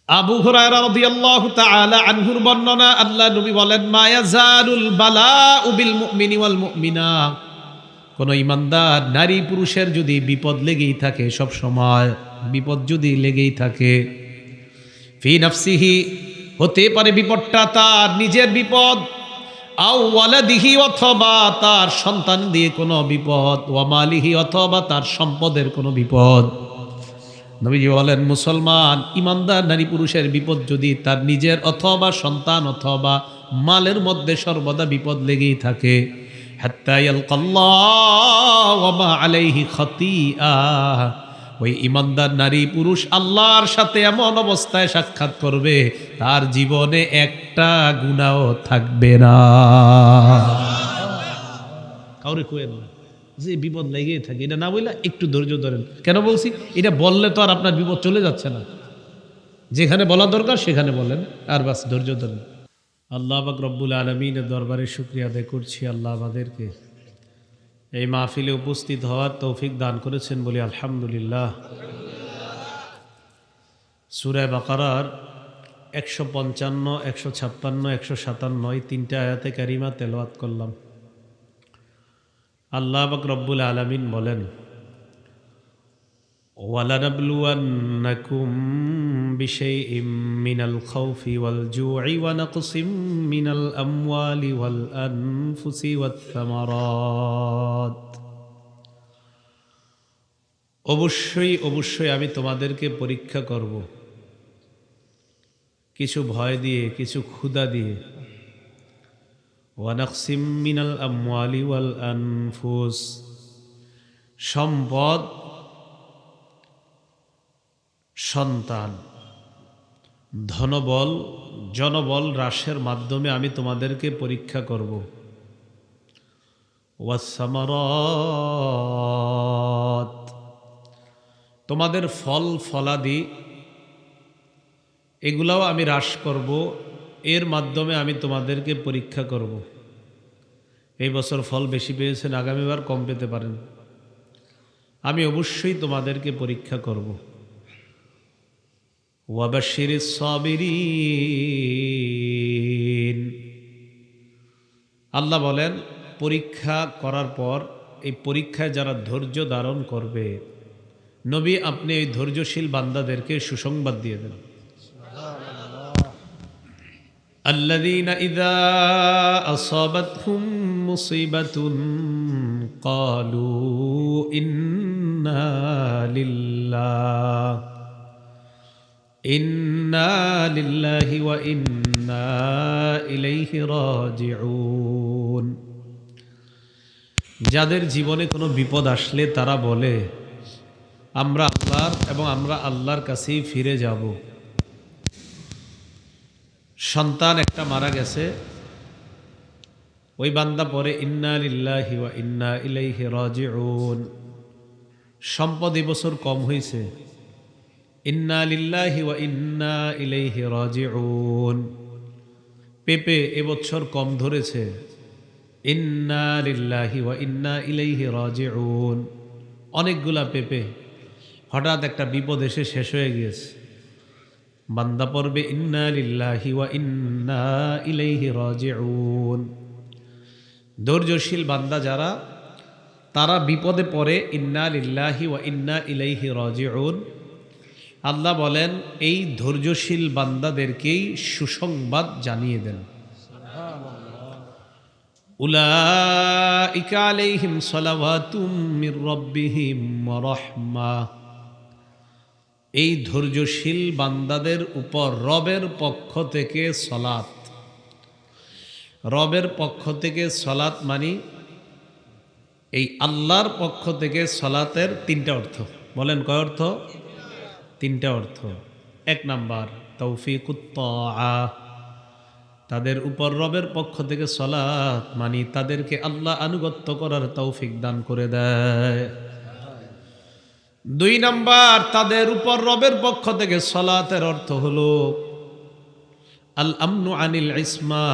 আবু হুরায়রা রাদিয়াল্লাহু তাআলা আনহুর বর্ণনা, আল্লাহ নবী বলেন, মা ইয়াজালুল বালাউ বিল মুমিনি ওয়াল মুমিনা, কোন ইমানদার নারী পুরুষের যদি বিপদ লেগেই থাকে, সব সময় বিপদ যদি লেগেই থাকে, ফি নাফসিহি, হতে পারে বিপদটা তার নিজের বিপদ, আও ওয়ালাদিহি, অথবা তার সন্তান দিয়ে কোনো বিপদ, ওয়া মালিহি, অথবা তার সম্পদের কোনো বিপদ। নবীজি বলেন, মুসলমান ইমানদার নারী পুরুষের বিপদ যদি তার নিজের অথবা সন্তান অথবা মালের মধ্যে সর্বদা বিপদ লেগেই থাকে, হাত্তা ইয়ালকাল্লাহ ওয়া মা আলাইহি খাতিআ, ওই ইমানদার নারী পুরুষ আল্লাহর সাথে এমন অবস্থায় সাক্ষাৎ করবে তার জীবনে একটা গুনাহ থাকবে না। কাউরে কইেন না যে বিপদ লেগেই থাকে, এটা না বললে একটু ধৈর্য ধরেন। কেন বলছি? এটা বললে তো আর আপনার বিপদ চলে যাচ্ছে না, যেখানে বলা দরকার সেখানে বলেন, আর বাস ধৈর্য ধরেন। আল্লাহ পাক রব্বুল আলামিনের দরবারে শুকরিয়া আদায় করছি, আল্লাহ আমাদেরকে এই মাহফিলে উপস্থিত হওয়ার তৌফিক দান করেছেন বলি আলহামদুলিল্লাহ। সূরা বাকারার 155, 156, 157 তিনটা আয়াতে কারিমা তেলাওয়াত করলাম। আল্লাহ পাক রব্বুল আলামিন বলেন, ওয়ালানাবলুওয়ান্নাকুম বিশাইইম মিনাল খাউফি ওয়াল জুই ওয়া নাকসিম মিনাল আমওয়ালি ওয়াল আনফুসি ওয়াত থামারাত, অবশ্যই অবশ্যই আমি তোমাদেরকে পরীক্ষা করব, কিছু ভয় দিয়ে, কিছু ক্ষুধা দিয়ে। ওয়া নাকসিম মিনাল আমওয়ালি ওয়াল আনফুস, সম্পদ, সন্তান, ধনবল, জনবল হ্রাসের মাধ্যমে আমি তোমাদেরকে পরীক্ষা করব। ওয়াসসামারাত, তোমাদের ফল ফলাদি এগুলাও আমি হ্রাস করব, এর মাধ্যমে আমি তোমাদেরকে পরীক্ষা করব। এই বছর ফল বেশি পেয়েছেন, আগামীবার কম পেতে পারেন, আমি অবশ্যই তোমাদেরকে পরীক্ষা করব। ওয়াবাশশিরিস সাবিরিন, আল্লাহ বলেন পরীক্ষা করার পর এই পরীক্ষায় যারা ধৈর্য ধারণ করবে, নবী আপনি এই ধৈর্যশীল বান্দাদেরকে সুসংবাদ দিয়ে দেন। আল্লাযীনা ইযা আসাবাতহুম মুসিবাতুন ক্বালু ইন্না লিল্লাহি ওয়া ইন্না ইলাইহি রাজিউন, যাদের জীবনে কোনো বিপদ আসলে তারা বলে আমরা আল্লাহর এবং আমরা আল্লাহর কাছেই ফিরে যাব। সন্তান একটা মারা গেছে, ওই বান্দা পরে ইন্না লিল্লাহি ওয়া ইন্না ইলাইহি রাজিউন। সম্পদ এবছর কম হয়েছে, ইন্না লিল্লাহি ওয়া ইন্না ইলাইহি রাজিউন। পেঁপে এবছর কম ধরেছে, ইন্না লিল্লাহি ওয়া ইন্না ইলাইহি রাজিউন। অনেকগুলা পেঁপে, হঠাৎ একটা বিপদ এসে শেষ হয়ে গিয়েছে, বান্দা পড়বে ইন্না লিল্লাহি ওয়া ইন্না ইলাইহি রাজিউন। ধৈর্যশীল বান্দা যারা, তারা বিপদে পড়ে ইন্না লিল্লাহি ওয়া ইন্না ইলাইহি রাজিউন। আল্লাহ বলেন এই ধৈর্যশীল বান্দাদেরকেই সুসংবাদ জানিয়ে দেন। উলাইকা আলাইহিম সালাওয়াতুম মির রাব্বিহিম ওয়া রাহমাহ, এই ধৈর্যশীল বান্দাদের উপর রবের পক্ষ থেকে সলাত। রবের পক্ষ থেকে সলাত মানি এই আল্লাহর পক্ষ থেকে সলাতের তিনটা অর্থ। বলেন কয় অর্থ? তিনটা অর্থ। এক নাম্বার তৌফিকুত তাআ, তাদের উপর রবের পক্ষ থেকে সলাত মানি তাদেরকে আল্লাহ আনুগত্য করার তৌফিক দান করে দেয়। দুই নাম্বার, তাদের উপর রবের পক্ষ থেকে সলাতের অর্থ হলো আল আমনু আনিল ইসমা,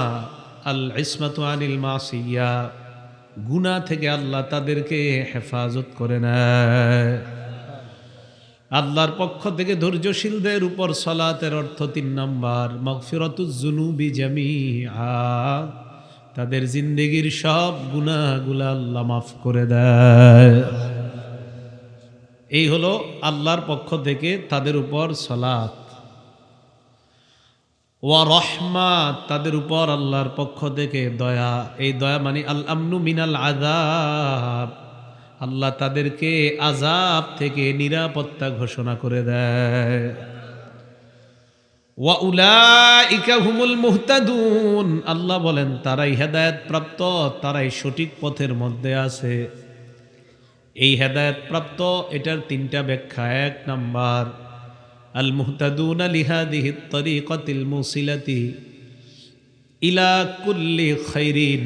আল ইসমাতু আনিল মাসিয়া, গুনাহ থেকে আল্লাহ তাদেরকে হেফাজত করে নেয়। আল্লাহর পক্ষ থেকে ধৈর্যশীলদের উপর সালাতের অর্থ 3 নাম্বার, মাগফিরাতুজ যুনুবি জামিআ, তাদের জিন্দেগীর সব গুনাহগুলো আল্লাহ মাফ করে দেয়। এই হলো আল্লাহর পক্ষ থেকে তাদের উপর সালাত। ওয়া রহমাত, তাদের উপর আল্লাহর পক্ষ থেকে দয়া। এই দয়া মানে আল আমনু মিনাল আযাব, আল্লাহ তাদেরকে আযাব থেকে নিরাপত্তা ঘোষণা করে দেয়। ওয়া উলাইকা হুমুল মুহতাদুন, আল্লাহ বলেন তারাই হেদায়েত প্রাপ্ত, তারাই সঠিক পথের মধ্যে আছে। এই হেদায়েত প্রাপ্ত, এটার 3টা ব্যাখ্যা। 1 নাম্বার, আল মুহতাদুনা লিহাদিহিত তরিকাতিল মুসিলাতি ইলা কুল্লি খাইরিন,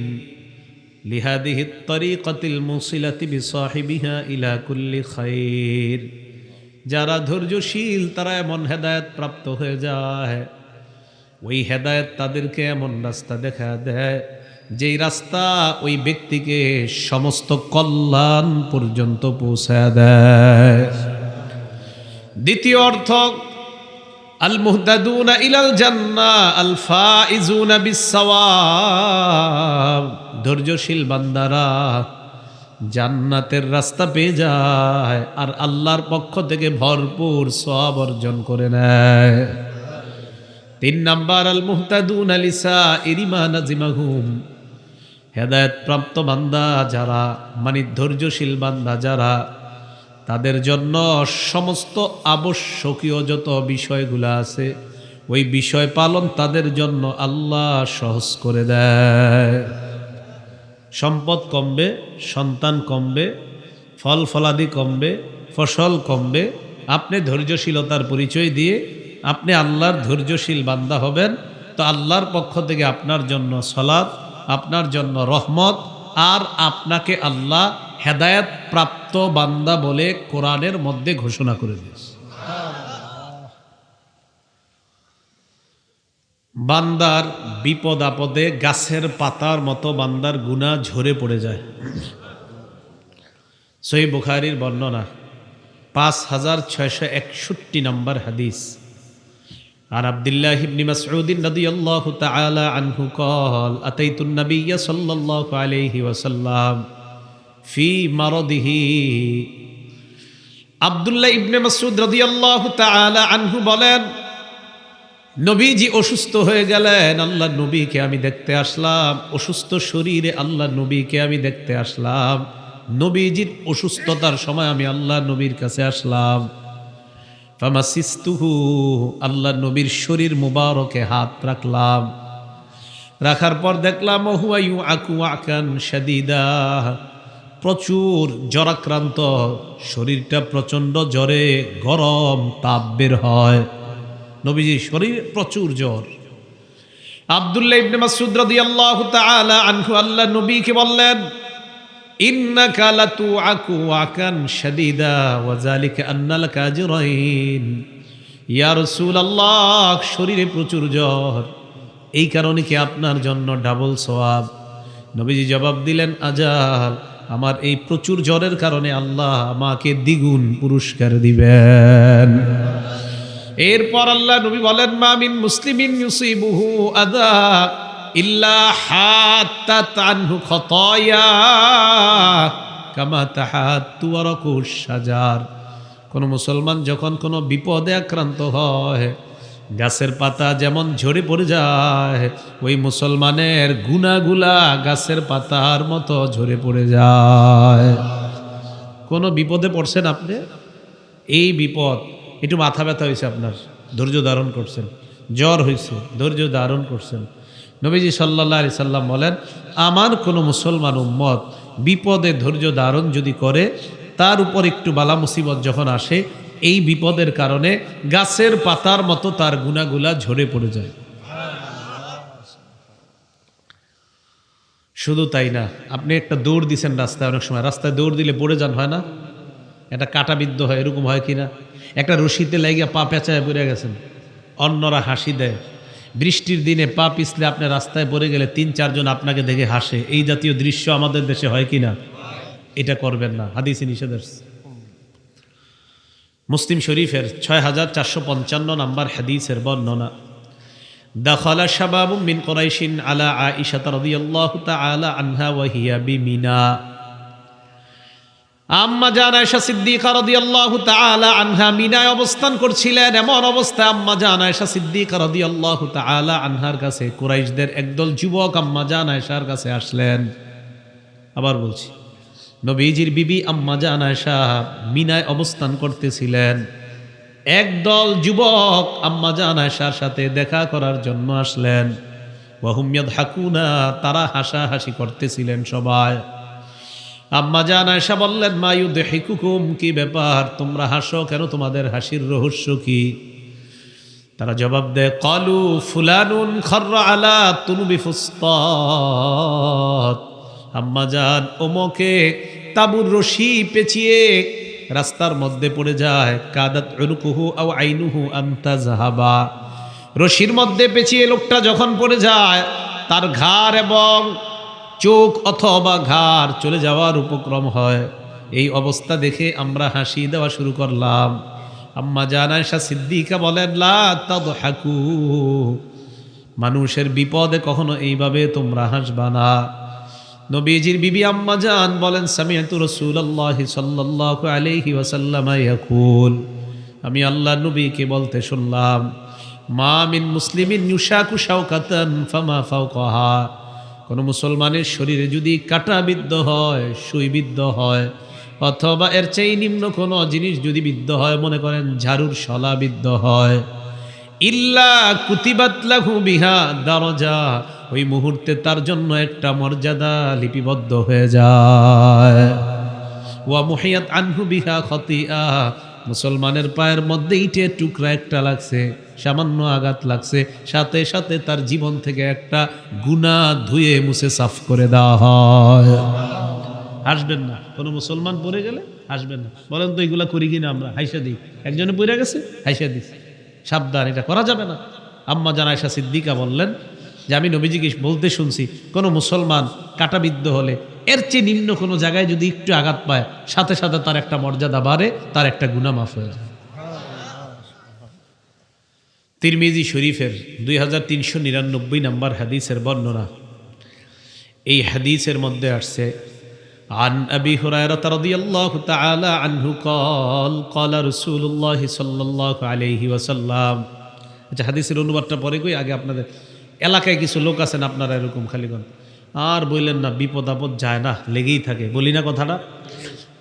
লিহাদিহিত তরিকাতিল মুসিলাতি বিসাহিবিহা ইলা কুল্লি খাইর। যারা ধৈর্যশীল তারা এমন হেদায়েত প্রাপ্ত হয়ে যায়, ওই হেদায়েত তাদেরকে এমন রাস্তা দেখা দেয় যেই রাস্তা ওই ব্যক্তিকে সমস্ত কল্যাণ পর্যন্ত পৌঁছায় দেয়। দ্বিতীয় অর্থ, আল মুহতাদুনা ইলাল জান্নাহ আল ফাইজুনা বিসসাওয়াব, ধৈর্যশীল বান্দারা জান্নাতের রাস্তা পেয়ে যায় আর আল্লাহর পক্ষ থেকে ভরপুর সওয়াব অর্জন করে নেয়। 3 নাম্বার, আল মুহতাদুনা লিসাইরি মা নাজিমাহুম, হেদায়েত প্রাপ্ত বান্দা যারা, মানে ধৈর্যশীল বান্দা যারা, তাদের জন্য সমস্ত আবশ্যকীয় যত বিষয়গুলো আছে ওই বিষয় পালন তাদের জন্য আল্লাহ সহজ করে দেয়। সম্পদ কমবে, সন্তান কমবে, ফল ফলাদি কমবে, ফসল কমবে, আপনি ধৈর্যশীলতার পরিচয় দিয়ে আপনি আল্লাহর ধৈর্যশীল বান্দা হবেন, তো আল্লাহর পক্ষ থেকে আপনার জন্য সালাত, আপনার জন্য রহমত, আর আপনাকে আল্লাহ হেদায়েত প্রাপ্ত বান্দা বলে কোরআনের মধ্যে ঘোষণা করে দিয়েছে। বান্দার বিপদ আপদে গাছের পাতার মতো বান্দার গুনাহ ঝরে পড়ে যায়। সহিহ বুখারীর বর্ণনা, 5661 নম্বর হাদিস। আর আব্দুল্লাহ ইবনে মাসউদ রাদিয়াল্লাহু তাআলা আনহু قال اتيت النبي صلى الله عليه وسلم في مرضه। আব্দুল্লাহ ইবনে মাসউদ রাদিয়াল্লাহু তাআলা আনহু বলেন, নবীজি অসুস্থ হয়ে গেলেন, আল্লাহ নবীকে আমি দেখতে আসলাম। অসুস্থ শরীরে আল্লাহ নবীকে আমি দেখতে আসলাম। নবীজির অসুস্থতার সময় আমি আল্লাহ নবীর কাছে আসলাম। ফামাসিস্তুহু, আল্লাহ নবীর শরীর মুবারকে হাত রাখলাম। রাখার পর দেখলাম হুয়া ইউআকু আকান শাদীদা, প্রচুর জ্বরাক্রান্ত, শরীরটা প্রচণ্ড জ্বরে গরম তাপ বের হয়। নবীজির শরীরে প্রচুর জ্বর। আব্দুল্লাহ ইবনে মাসউদ রাদিয়াল্লাহু তাআলা আনহু আল্লাহ নবীকে বললেন, ইন্নাকা লাতুআকু আকান শাদীদা ওয়া যালিকা আন্না লাকা আজরাইন। ইয়া রাসূলুল্লাহ, শরীরে প্রচুর জ্বর, এই কারণে কি আপনার জন্য ডাবল সওয়াব? নবীজি জবাব দিলেন, আজাল, আমার এই প্রচুর জ্বরের কারণে আল্লাহ আমাকে দ্বিগুণ পুরস্কার দিবেন। এরপর আল্লাহ নবী বলেন, মা মিন মুসলিমিন ইউসিবুহু আযা ইল্লা হাত্তাত আনহু খাতায়া কামা তাহাত্তু ওয়ারাকুশ শাজার। কোন মুসলমান যখন কোনো বিপদে আক্রান্ত হয়, গাছের পাতা যেমন ঝরে পড়ে যায়, ওই মুসলমানের গুনাহগুলা গাছের পাতার মতো ঝরে পড়ে যায়। কোনো বিপদে পড়ছেন আপনি, এই বিপদ, একটু মাথা ব্যথা হয়েছে, আপনার ধৈর্য ধারণ করছেন, জ্বর হয়েছে, ধৈর্য ধারণ করছেন। নবীজি সাল্লাল্লাহু আলাইহি সাল্লাম বলেন, আমার কোনো মুসলমান উম্মত বিপদে ধৈর্য ধারণ যদি করে, তার উপর একটু বালা মুসিবত যখন আসে, এই বিপদের কারণে গাছের পাতার মতো তার গুনাহগুলা ঝরে পড়ে যায়। শুধু তাই না, আপনি একটা দৌড় দিছেন রাস্তায়, অনেক সময় রাস্তায় দৌড় দিলে পড়ে যান, হয় না? একটা কাঁটাবিদ্ধ হয়, এরকম হয় কিনা? একটা রশিতে লাগিয়া পা পেঁচায় পড়ে গেছেন, অন্যরা হাসি দেয়। বৃষ্টির দিনে পা পিছলে আপনি রাস্তায় পড়ে গেলে 3-4 জন আপনাকে দেখে হাসে। এই জাতীয় দৃশ্য আমাদের দেশে হয় কিনা? এটা করবেন না, হাদিসে নিষেধ আছে। মুসলিম শরীফের 6455 নম্বর হাদিসের বর্ণনা। দাখালা শাবাবুম মিন কুরাইশিন আলা আয়েশা রাদিয়াল্লাহু তাআলা আনহা ওয়া হিয়া বিমিনা। আম্মা জান আয়েশা সিদ্দিকা রাদিয়াল্লাহু তাআলা আনহা মিনায় অবস্থান করছিলেন। এমন অবস্থায় আম্মা জান আয়েশা সিদ্দিকা রাদিয়াল্লাহু তাআলা আনহার কাছে কুরাইশদের একদল যুবক আম্মা জান আয়েশার কাছে আসলেন। আবার বলছি, নবীজির বিবি আম্মা জান আয়েশা মিনায় অবস্থান করতেছিলেন। একদল যুবক আম্মা জান আয়েশার সাথে দেখা করার জন্য আসলেন। ওয়া হুম ইয়াদহাকুনা, তারা হাসাহাসি করতেছিলেন সবাই। আম্মা জান আয়েশা বললেন, মা ইউদহিকুকুম, কি ব্যাপার, তোমরা হাসো কেন, তোমাদের হাসির রহস্য কি? তারা জবাব দেয়, ক্বালু ফুলানুন খাররা আলা তুনুবি ফুসতাত। আম্মা জান, ওমকে তাবুর রশি পেঁচিয়ে রাস্তার মধ্যে পড়ে যায়। কাদাত উনুকুহু আও আইনুহু আন তাযহাবা, রশির মধ্যে পেঁচিয়ে লোকটা যখন পড়ে যায় তার ঘাড় এবং চোখ অথবা ঘাড় চলে যাওয়ার উপক্রম হয়। এই অবস্থা দেখে আমরা হাসি দেওয়া শুরু করলাম। আম্মা জান আয়েশা সিদ্দিকা বলেন, লা তাদহাকু, মানুষের বিপদে কখনো এইভাবে তোমরা হাসবা না। নবীজির বিবি আম্মা জান বলেন, সামিআতু রাসূলুল্লাহি সাল্লাল্লাহু আলাইহি ওয়াসাল্লাম ইয়াকুল, আমি আল্লাহর নবীকে বলতে শুনলাম, মা মিন মুসলিমিন ইউশাকু শাওকাতান ফামা ফাওকাহা, কোন মুসলমানের শরীরে যদি কাঁটা বিদ্ধ হয়, সুই বিদ্ধ হয়, অথবা এর চেয়ে নিম্ন কোনো জিনিস যদি বিদ্ধ হয়, মনে করেন ঝাড়ুর শলা বিদ্ধ হয়, ইল্লা কুতিবাত লাহু বিহা দারাজা, ওই মুহূর্তে তার জন্য একটা মর্যাদা লিপিবদ্ধ হয়ে যায়। ওয়া মুহিয়াত আনহু বিহা খতিয়া, মুসলমানের পায়ের মধ্যে ইটের টুকরা একটা লাগছে, সামান্য আঘাত লাগছে, সাথে সাথে তার জীবন থেকে একটা গুনাহ ধুয়ে মুছে সাফ করে দেওয়া হয়। হাসবেন না, কোনো মুসলমান পড়ে গেলে হাসবেন না। বলেন তো এগুলা করি কিনা আমরা? হাইসা দিই। একজনে পড়ে গেছে, হাইসা দিই। সাবধান, এটা করা যাবে না। আম্মা জান আয়েশা সিদ্দিকা বললেন যে আমি নবীজিকে বলতে শুনছি, কোনো মুসলমান কাঁটাবিদ্ধ হলে এর চেয়ে নিম্ন কোনো জায়গায় যদি একটু আঘাত পায়, সাথে সাথে তার একটা মর্যাদা বাড়ে, তার একটা গুনাহ মাফ হয়ে যায়। তিরমিজি শরীফের 2399 নম্বর হাদিসের বর্ণনা। এই হাদিসের মধ্যে আসছে, আন আবি হুরায়রা রাদিয়াল্লাহু তাআলা আনহু قال قال رسول الله صلى الله عليه وسلم। আচ্ছা, হাদিসের অনুবাদটা পরে কই, আগে আপনাদের এলাকায় কিছু লোক আছেন আপনারা এরকম খালিগণ, আর বললেন না, বিপদ আপদ যায় না, লেগেই থাকে, বলি না কথাটা,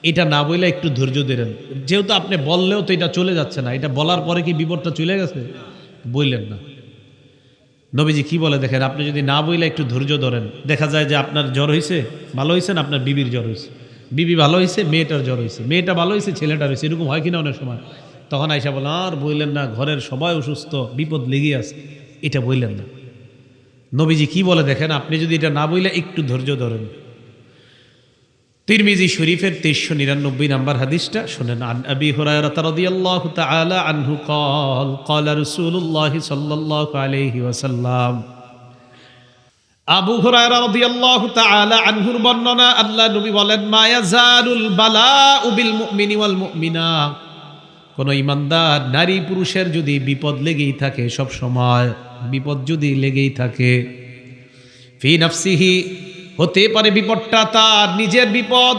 এটা না বললে একটু ধৈর্য ধরেন। যেহেতু আপনি বললেও তো এটা চলে যাচ্ছে না, এটা বলার পরে কি বিপদটা চলে গেছে? বললেন না। নবীজি কি বলে দেখেন, আপনি যদি না বইলে একটু ধৈর্য ধরেন, দেখা যায় যে আপনার জ্বর হয়েছে, ভালো হয়েছে না, আপনার বিবির জ্বর হয়েছে, বিবি ভালো হয়েছে, মেয়েটার জ্বর হয়েছে, মেয়েটা ভালো হয়েছে, ছেলেটার হয়েছে, এরকম হয় কিনা অনেক সময়। তখন আইসা বলেন, আর বললেন না, ঘরের সবাই অসুস্থ, বিপদ লেগে আছে, এটা বললেন না। নবীজি কি বলে দেখেন, আপনি যদি এটা না বইলে একটু ধৈর্য ধরেন। তিরমিজি শরীফের 2399 নম্বর হাদিসটা শুনেন। আন আবি হুরায়রা রাদিয়াল্লাহু তাআলা আনহু قال قال رسول الله صلى الله عليه وسلم। আবু হুরায়রা রাদিয়াল্লাহু তাআলা আনহুর বর্ণনা, আল্লাহ নবী বলেন, মা ইয়াজালুল বালাউ বিল মুমিনি ওয়াল মুমিনা, কোন ইমানদার নারী পুরুষের যদি বিপদ লেগেই থাকে, সব সময় বিপদ যদি লেগেই থাকে, ফি নাফসিহি, হতে পারে বিপদটা তার নিজের বিপদ,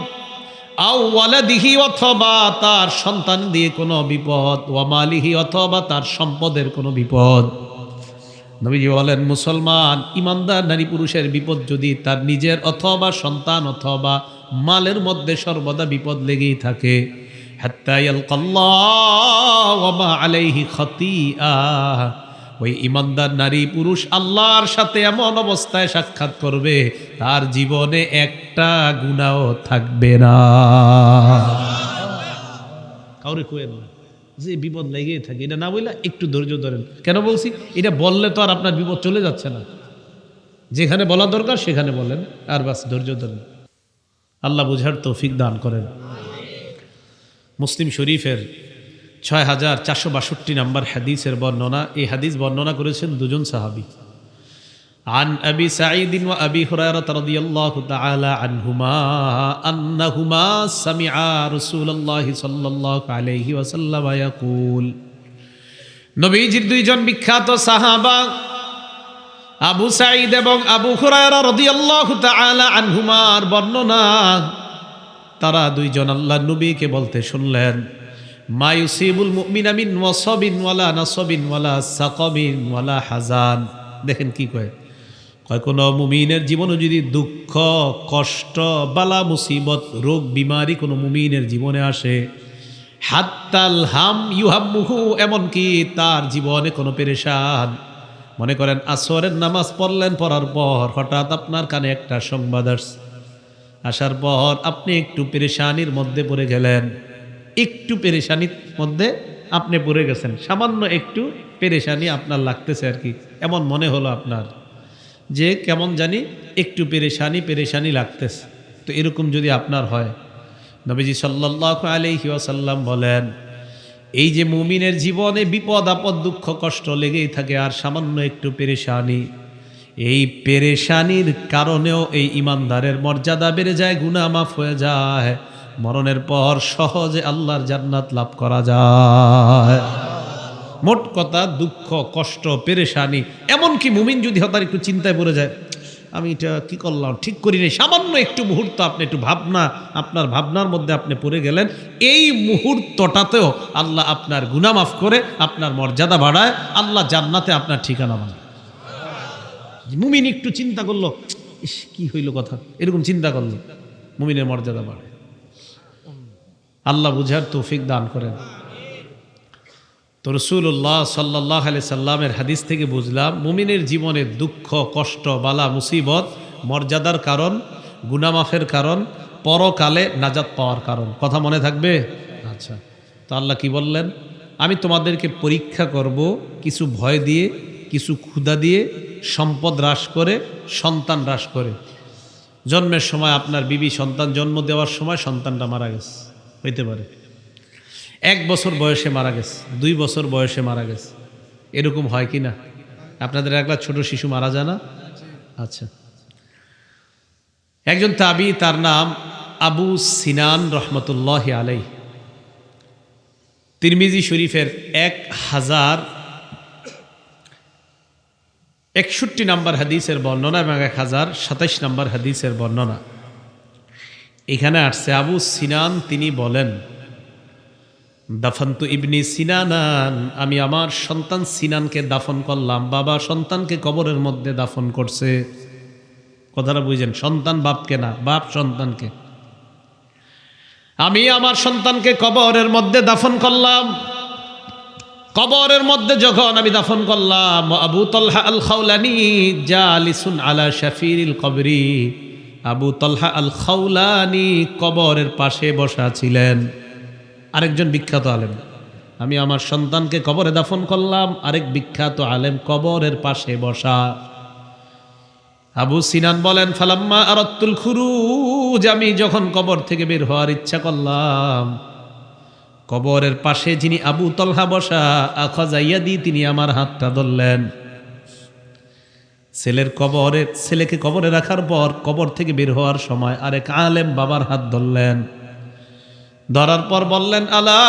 আও ওয়ালাদিহি, অথবা তার সন্তান দিয়ে কোনো বিপদ, ওয়া মালিহি, অথবা তার সম্পদের কোনো বিপদ। নবীজি বলেন, মুসলমান ইমানদার নারী পুরুষের বিপদ যদি তার নিজের অথবা সন্তান অথবা মালের মধ্যে সর্বদা বিপদ লেগেই থাকে, হাত্তা ইয়ালকাল্লাহ ওয়া মা আলাইহি খাতিয়া, ওই ইমানদার নারী পুরুষ আল্লাহর সাথে এমন অবস্থায় সাক্ষাৎ করবে, তার জীবনে একটা গুনাহ থাকবে না। কাউরে কইেন না যে বিপদ লেগেই থাকে, এটা না বললে একটু ধৈর্য ধরেন। কেন বলছি? এটা বললে তো আর আপনার বিপদ চলে যাচ্ছে না, যেখানে বলা দরকার সেখানে বলেন, আর বাস ধৈর্য ধরেন। আল্লাহ বুঝার তৌফিক দান করেন। মুসলিম শরীফের 6462 নম্বর হাদিসের বর্ণনা। এই হাদিস বর্ণনা করেছেন দুজন সাহাবী। عن أبي سعيد وأبي هريرة رضي الله تعالى عنهما أنهما سمعا رسول الله صلى الله عليه وسلم يقول নবীজির দুইজন বিখ্যাত সাহাবা আবু সাঈদ এবং আবু হুরায়রা রাদিয়াল্লাহু তাআলা আনহুমার বর্ণনা, তারা দুইজন আল্লাহর নবীকে বলতে শুনলেন, মা ইউসিবুল মুমিনা মিন ওয়াসাবিন ওয়ালা নাসাবিন ওয়ালা সাকাবিন ওয়ালা হাজান। দেখেন কি কয়, কোনো মুমিনের জীবনে যদি দুঃখ, কষ্ট, বালা, মুসিবত, রোগ, বিমারি কোনো মুমিনের জীবনে আসে, হাত্তাল হাম ইউহাম্মুহু, এমনকি তার জীবনে কোনো পেরেশান, মনে করেন আসরের নামাজ পড়লেন, পড়ার পর হঠাৎ আপনার কানে একটা সংবাদ আসার পর আপনি একটু পেরেশানির মধ্যে পড়ে গেলেন, একটু পেরেশানির মধ্যে আপনি পড়ে গেছেন, সামান্য একটু পেরেশানি আপনার লাগতেছে আর কি, এমন মনে হলো আপনার যে কেমন জানি একটু পেরেশানি লাগতেছে। তো এরকম যদি আপনার হয়, নবীজি সাল্লাল্লাহু আলাইহি ওয়াসাল্লাম বলেন, এই যে মুমিনের জীবনে বিপদ আপদ, দুঃখ, কষ্ট লেগেই থাকে, আর সামান্য একটু পেরেশানি, এই পেরেশানির কারণেও এই ইমানদারের মর্যাদা বেড়ে যায়, গুনাহ মাফ হয়ে যায়, মরণের পর সহজে আল্লাহর জান্নাত লাভ করা যায়। মোট কথা, দুঃখ, কষ্ট, পেরেশানি, এমনকি মুমিন যদি হঠাৎ একটু চিন্তায় পড়ে যায়, আমি এটা কি করলাম, ঠিক করি নাই, সামান্য একটু মুহূর্ত আপনি একটু আপনার ভাবনার মধ্যে আপনি পড়ে গেলেন, এই মুহূর্তটাতেও আল্লাহ আপনার গুনাহ মাফ করে আপনার মর্যাদা বাড়ায়, আল্লাহ জান্নাতে আপনার ঠিকানা বানায়। মুমিন একটু চিন্তা করলো, ইস কি হইল কথা, এরকম চিন্তা করলো, মুমিনের মর্যাদা বাড়ে। আল্লাহ বুঝার তৌফিক দান করেন। তো রাসূলুল্লাহ সাল্লাল্লাহু আলাইহি সাল্লামের হাদিস থেকে বুঝলাম, মুমিনের জীবনে দুঃখ, কষ্ট, বালা, মুসিবত মর্যাদার কারণ, গুনাহ মাফের কারণ, পরকালে নাজাত পাওয়ার কারণ। কথা মনে থাকবে? আচ্ছা, তো আল্লাহ কি বললেন, আমি তোমাদেরকে পরীক্ষা করব কিছু ভয় দিয়ে, কিছু ক্ষুধা দিয়ে, সম্পদ হ্রাস করে, সন্তান হ্রাস করে। জন্মের সময় আপনার বিবি সন্তান জন্ম দেওয়ার সময় সন্তানটা মারা গেছে, হইতে পারে 1 বছর বয়সে মারা গেছে, 2 বছর বয়সে মারা গেছে, এরকম হয় কি না? আপনাদের একলা ছোট শিশু মারা যায় না? আচ্ছা, একজন তাবি, তার নাম আবু সিনান রহমতুল্লাহি আলাইহি, তিরমিজি শরীফের 1061 নম্বর হাদিসের বর্ণনা এবং 1027 নম্বর হাদিসের বর্ণনা। এখানে আসছে, আবু সিনান তিনি বলেন, দাফান্তু ইবনি সিনানান, আমি আমার সন্তান সিনানকে দাফন করলাম। বাবা সন্তানকে কবরের মধ্যে দাফন করছে। কথাটা বুঝেন, সন্তান বাপকে না, বাপ সন্তানকে। আমি আমার সন্তানকে কবরের মধ্যে দাফন করলাম। কবরের মধ্যে যখন আমি দাফন করলাম, আবু তালহা আল খাওলানি জালিসুন আলা শাফিরিল কবরি, আবু তালহা আল খাওলানি কবরের পাশে বসা ছিলেন। আরেকজন বিখ্যাত আলেম, আমি আমার সন্তানকে কবরে দাফন করলাম, আরেক বিখ্যাত আলেম কবরের পাশে বসা। আবু সিনান বলেন, ফালাম্মা আরাদতুল খুরুজ, আমি যখন কবর থেকে বের হওয়ার ইচ্ছা করলাম, কবরের পাশে যিনি আবু তালহা বসা, আখাযা ইয়াদি, তিনি আমার হাতটা ধরলেন। ছেলেকে কবরে রাখার পর কবর থেকে বের হওয়ার সময় আরেক আলেম বাবার হাত ধরলেন। ধরার পর বললেন, আলা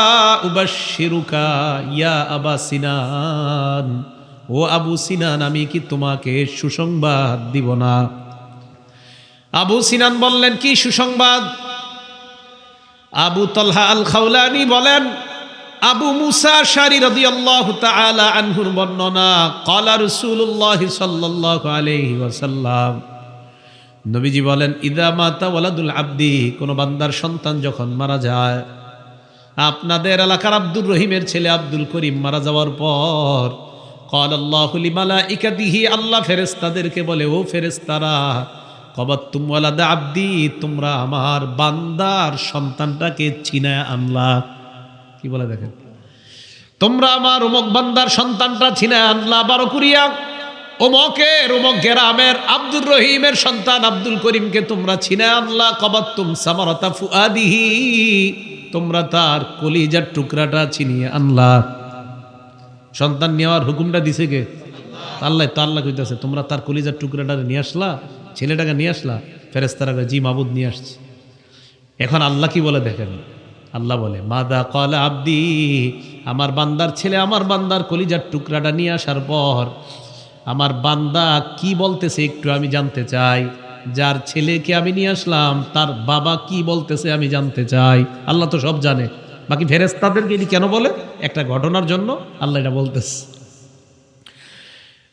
উবাশশিরুকা ইয়া আবা সিনান, ও আবু সিনান, আমি কি তোমাকে সুসংবাদ দিব না? আবু সিনান বললেন, কি সুসংবাদ? আবু তালহা আল খাওলানি বলেন, আবু মুসা আশআরী রাদিয়াল্লাহু তাআলা আনহুর বর্ণনা, ক্বালা রাসূলুল্লাহ সাল্লাল্লাহু আলাইহি ওয়াসাল্লাম, নবীজি বলেন, ইদা মাতা ওয়ালাদুল আব্দি, কোন বান্দার সন্তান যখন মারা যায়, আপনাদের এলাকার আব্দুর রহিমের ছেলে আব্দুল করিম মারা যাওয়ার পর, ক্বালাল্লাহু লিমালাইকাতিহি, আল্লাহ ফেরেশতাদেরকে বলে, ও ফেরেশতারা, কবাতুম ওয়ালাদা আব্দি, তোমরা আমার বান্দার সন্তানটাকে ছিনায় আনলা। কি বলে দেখেন, তোমরা আমার অমুক বান্দার সন্তানটা ছিনায় আনলা, 12 কুরিয়া অমুক গ্রামের আব্দুর রহিমের সন্তান আব্দুল করিমকে তোমরা ছিনায় আনলা। কবাতুম সামারাতা ফুআদিহি, তোমরা তার কলিজার টুকরাটা ছিনিয়ে আনলা। সন্তান নেওয়ার হুকুমটা দিছে কে? আল্লাহ কইতাছে তোমরা তার কলিজার টুকরাটা নিয়ে আসলা, ছেলেটাকে নিয়ে আসলা। ফেরেশতারা কয় জি মাবুদ নিয়ে আসছি। এখন আল্লাহ কি বলে দেখেন, আল্লাহ বলে মাদা ক্বালা আব্দি, আমার বান্দার ছেলে আমার বান্দার কলিজার টুকরাটা নিয়ে আসার পর আমার বান্দা কি বলতেছে একটু আমি জানতে চাই। যার ছেলেকে আমি নিয়ে আসলাম তার বাবা কি বলতেছে আমি জানতে চাই। আল্লাহ তো সব জানে, বাকি ফেরেশতাদেরকে এটি কেন বলে? একটা ঘটনার জন্য আল্লাহ এটা বলতেছে।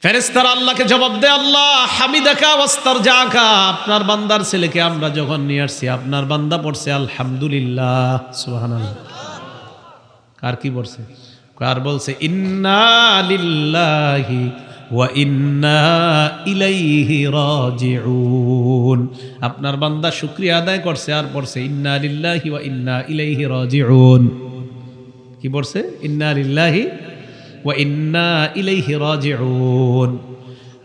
ফেরেশতারা আল্লাহকে জবাব দেয়, আল্লাহ হামিদাকা ওয়াস্তারজাকা, আপনার বান্দার ছেলেকে আমরা যখন নিয়ে আসছি আপনার বান্দা পড়ছে আলহামদুলিল্লাহ, সুবহানাল্লাহ। কার কি পড়ছে? কার বলছে ইন্না লিল্লাহি ওয়া ইন্না ইলাইহি রাজিউন। আপনার বান্দা শুকরিয়া আদায় করছে আর পড়ছে ইন্না লিল্লাহি ওয়া ইন্না ইলাইহি রাজিউন। কি পড়ছে? ইন্না লিল্লাহি ওয়া ইন্না ইলাইহি রাজিউন।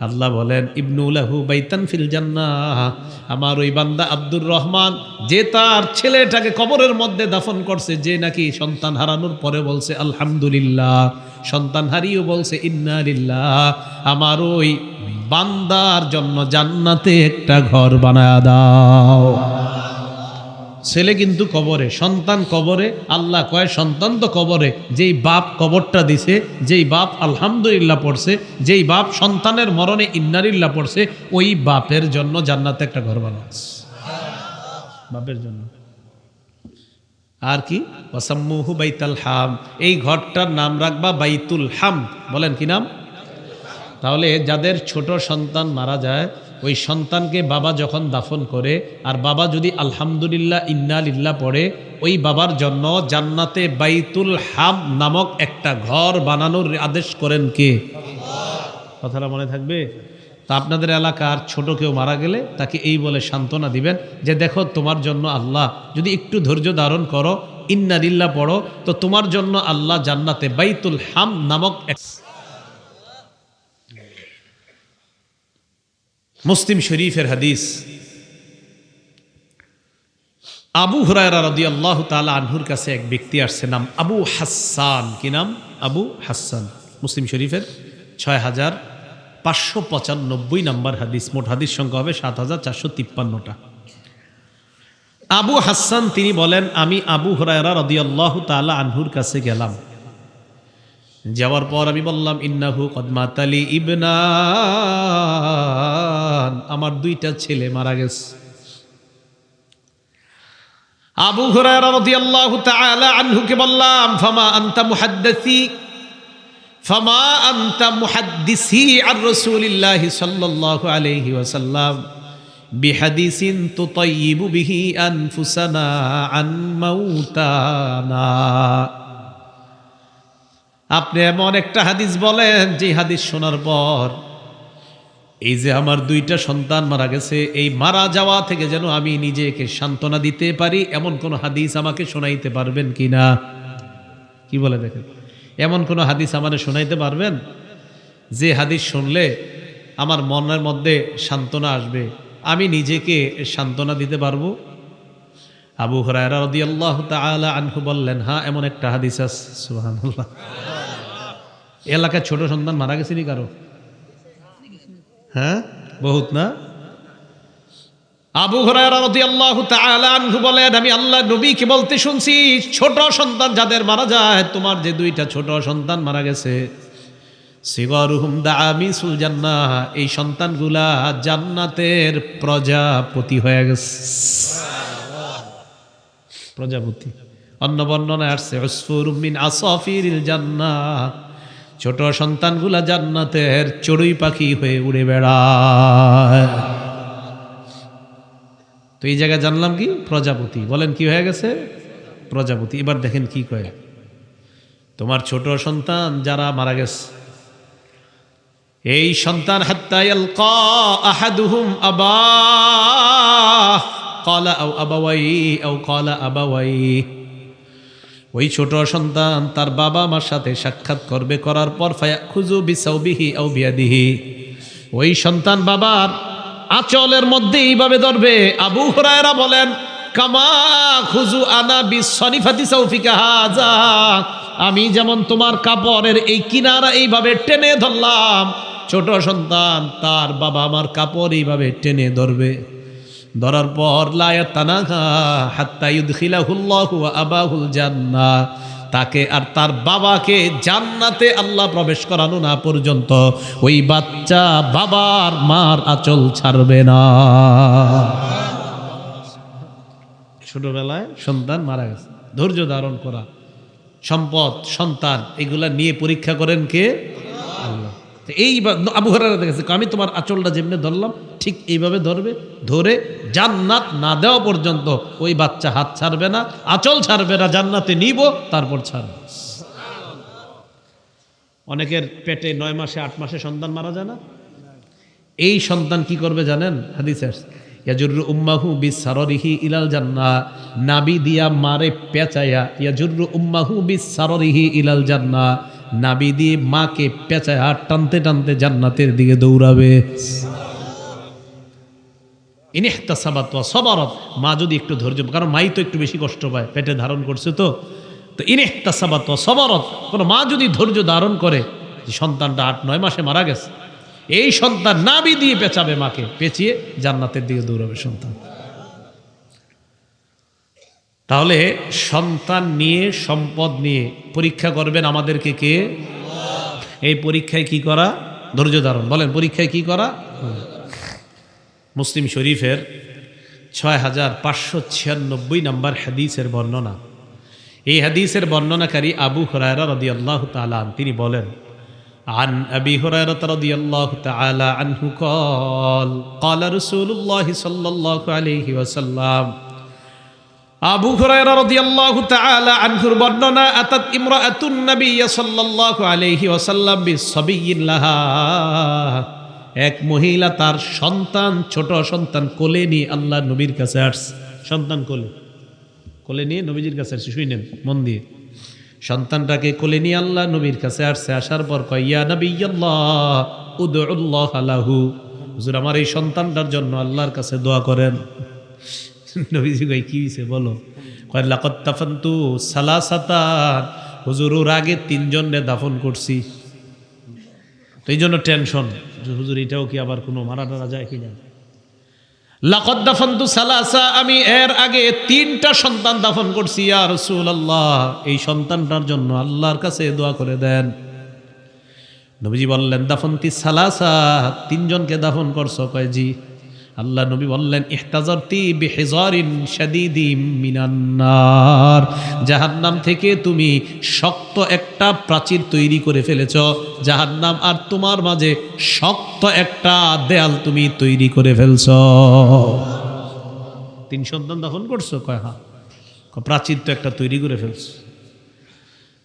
আল্লাহ বলেন ইবনু লাহু বাইতান ফিল জান্নাহ, আমার ওই বান্দা আব্দুর রহমান যে তার ছেলেটাকে কবরের মধ্যে দাফন করছে, যে নাকি সন্তান হারানোর পরে বলছে আলহামদুলিল্লাহ, সন্তান হারিয়েও বলছে ইন্না লিল্লাহ, আমার ওই বান্দার জন্য জান্নাতে একটা ঘর বানায় দাও। ছেলে কিন্তু কবরে, সন্তান কবরে। আল্লাহ কয় সন্তান তো কবরে, যেই বাপ কবরটা দিছে, যেই বাপ আলহামদুলিল্লাহ পড়ছে, যেই বাপ সন্তানের মরণে ইন্নালিল্লাহ পড়ছে, ওই বাপের জন্য জান্নাতে একটা ঘর বানাচ্ছে, বাপের জন্য। আর কি? ওয়াসাম্মুহু বাইতুল হাম, এই ঘরটার নাম রাখবা বাইতুল হাম। বলেন কি নাম? তাহলে যাদের ছোট সন্তান মারা যায়, ওই সন্তানকে বাবা যখন দাফন করে আর বাবা যদি আলহামদুলিল্লাহ ইন্না লিল্লাহ পড়ে, ওই বাবার জন্য জান্নাতে বাইতুল হাম নামক একটা ঘর বানানোর আদেশ করেন কে? কথাটা মনে থাকবে। তা আপনাদের এলাকার ছোট কেউ মারা গেলে তাকে এই বলে সান্ত্বনা দিবেন যে দেখো তোমার জন্য আল্লাহ, যদি একটু ধৈর্য ধারণ করো, ইন্না লিল্লাহ পড়ো, তো তোমার জন্য আল্লাহ জান্নাতে বাইতুল হাম নামক মুসলিম শরীফের হাদিস। আবু হুরায়রা রাদিয়াল্লাহু তাআলা আনহুর কাছে এক ব্যক্তি আসছে, নাম আবু হাসান। কি নাম? আবু হাসান। মুসলিম শরীফের 6595 নম্বর হাদিস। মোট হাদিস সংখ্যা হবে 7453টা। আবু হাসান তিনি বলেন, আমি আবু হুরায়রা রাদিয়াল্লাহু তাআলা আনহুর কাছে গেলাম। যাওয়ার পর আমি বললাম ইন্নাহু কদ মাতালি ইবনান, আমার দুইটা ছেলে মারা গেছে। আবু হুরায়রা রাদিয়াল্লাহু তাআলা আনহুকে বললাম ফামা আনতা মুহাদ্দিসি আর রাসূলিল্লাহি সাল্লাল্লাহু আলাইহি ওয়াসাল্লাম বিহাদিসিন তুতাইয়িবু বিহি আনফুসানা আন মাউতানা। আপনি এমন একটা হাদিস বলেন যে হাদিস শোনার পর এই যে আমার দুইটা সন্তান মারা গেছে, এই মারা যাওয়া থেকে যেন আমি নিজেকে সান্ত্বনা দিতে পারি, এমন কোন হাদিস আমাকে শোনাইতে পারবেন কিনা? কি বলে দেখেন, এমন কোন হাদিস আমাদের শোনাইতে পারবেন যে হাদিস শুনলে আমার মনের মধ্যে সান্ত্বনা আসবে, আমি নিজেকে সান্ত্বনা দিতে পারবো? আবু হুরায়রা রাদিয়াল্লাহু তাআলা আনহু বললেন, হ্যাঁ এমন একটা হাদিস আছে। সুবহানাল্লাহ। এলাকায় ছোট সন্তান মারা গেছেনি কারো? হ্যাঁ, বহুত না? আবু হুরায়রা রাদিয়াল্লাহু তাআলা আনহু বলেন, আমি আল্লাহর নবীকে বলতে শুনছি, ছোট সন্তান যাদের মারা যায়, তোমার যে দুইটা ছোট সন্তান মারা গেছে, সিগারুহুম দাআমিসুল জান্নাহ, এই সন্তানগুলা জান্নাতের প্রজাপতি হয়ে গেছে। প্রজাপতি। অন্য বর্ণনায় আসছে উসফুরুম মিন আসাফিরিল জান্নাহ, ছোট সন্তানগুলা জান্নাতের চড়ুই পাখি হয়ে উড়ে বেড়ায়। তো এই জায়গায় জানলাম কি? প্রজাপতি। বলেন কি হয়ে গেছে? প্রজাপতি। এবার দেখেন কি কয়, তোমার ছোট সন্তান যারা মারা গেছে, এই সন্তান হাত্তা ইয়ালকা আহাদুহুম আবাহ ক্বালা আও আবাওয়াইহি আও ক্বালা আবাওয়াইহি, ওই ছোট সন্তান তার বাবা মার সাথে সাক্ষাৎ করবে, করার পর ফায়াখুযু বিসাওবিহি আও বিয়াদিহি, ওই সন্তান বাবার আঁচলের মধ্যে এইভাবে ধরবে। আবু হুরায়রা বলেন, কামা খুযু আনা বিসনিফাতি সাউফিকা হাযা, আমি যেমন তোমার কাপড়ের এই কিনারা এইভাবে টেনে ধরলাম, ছোট সন্তান তার বাবা আমার কাপড় এইভাবে টেনে ধরবে, ধরার পর লা ইয়াতানাহা হাত্তা ইউদখিলাহুল্লাহু ওয়া আবাহুল জান্নাহ, তাকে আর তার বাবাকে জান্নাতে আল্লাহ প্রবেশ করানো না পর্যন্ত ওই বাচ্চা বাবার মার আঁচল ছাড়বে না। ছোটবেলায় সন্তান মারা গেছে, ধৈর্য ধারণ করা, সম্পদ সন্তান এগুলা নিয়ে পরীক্ষা করেন কে? আল্লাহ। এই আবু হুরায়রা দেখেছে, আমি তোমার আঁচলটা যেমনি ধরলাম ঠিক এইভাবে ধরবে, ধরে জান্নাত না দেওয়া পর্যন্ত ওই বাচ্চা হাত ছাড়বে না, আঁচল ছাড়বে না, জান্নাতে নিব তারপর ছাড়বে। অনেকের পেটে 9 মাসে 8 মাসে সন্তান মারা যায় না, এই সন্তান কি করবে জানেন? হাদিসে আসছে ইয়াজুরু উম্মাহু বিসাররিহি ইলাল জান্নাহ, নাবি দিয়া মারে পেঁচায়া, ইয়াজুরু উম্মাহু বিসাররিহি ইলাল জান্নাহ, নাবি দিয়ে মাকে পেঁচায়া টানতে টানতে জান্নাতের দিকে দৌড়াবে। ইনহতাসাবাত ওয়া সাবারাত, মা যদি একটু ধৈর্য, কারণ মাই তো একটু বেশি কষ্ট পায়, পেটে ধারণ করছে তো ইনহতাসাবাত ওয়া সাবারাত, কোন মা যদি ধৈর্য ধারণ করে, সন্তানটা 8-9 মাসে মারা গেছে, এই সন্তান নাবি দিয়ে পেঁচাবে, মাকে পেঁচিয়ে জান্নাতের দিকে দৌড়াবে সন্তান। তাহলে সন্তান নিয়ে সম্পদ নিয়ে পরীক্ষা করবেন আমাদেরকে কে? এই পরীক্ষায় কি করা? ধৈর্য ধারণ। বলেন পরীক্ষায় কি করা? মুসলিম শরীফের 6596 নম্বর হাদিসের বর্ণনা। এই হাদিসের বর্ণনাকারী আবু হুরায়রা রাদিয়াল্লাহু তাআলা তিনি বলেন, عن أبي هريرة رضي الله تعالى عنه قال رسول الله صلى الله عليه وسلم, আবু হুরায়রা রাদিয়াল্লাহু তাআলা আনহুর বর্ণনা, আতাত ইমরাআতুন নবী সাল্লাল্লাহু আলাইহি ওয়াসাল্লাম বিসাবিয়্যিন লাহা, এক মহিলা তার সন্তান, ছোট সন্তান কোলে নিয়ে আল্লাহ নবীর কাছে আসছে। সন্তান কোলে নিয়ে নবীজির কাছে আসছে, শুনেন মন দিয়ে। সন্তানটাকে কোলে নিয়ে আল্লাহ নবীর কাছে আসছে, আসার পর কয়, ইয়া নবিয়াল্লাহ উদউল্লাহ লাহু, হুজুর আমার এই সন্তানটার জন্য আল্লাহর কাছে দোয়া করেন। নবীজি কয় কি হইছে বলো? কয় লাকাদ তাফানতু সালাসাতান, হুজুর ওর আগে 3 জনকে দাফন করছি, তো এই জন্য টেনশন, হুজুর এটাও কি আবার কোনো মারা টারা যায় কিনা। লাকাদ দাফানতু সালাসা, আমি এর আগে 3টা সন্তান দাফন করছি, ইয়া রাসূলুল্লাহ এই সন্তানটার জন্য আল্লাহর কাছে দোয়া করে দেন। নবীজি বললেন, দাফনতি সালাসা, 3 জনকে দাফন করছো? কয় জি। আল্লাহ নবী বললেন, ইহতাজারতি বিহিজারিন শাদীদিম মিনান নার, জাহান্নাম থেকে তুমি শক্ত একটা প্রাচীর তৈরি করে ফেলেছো, জাহান্নাম আর তোমার মাঝে শক্ত একটা দেয়াল তুমি তৈরি করে ফেলছো। 3 সন্তান দাফন করছো? কয় হ্যাঁ। প্রাচীর তো একটা তৈরি করে ফেলছো।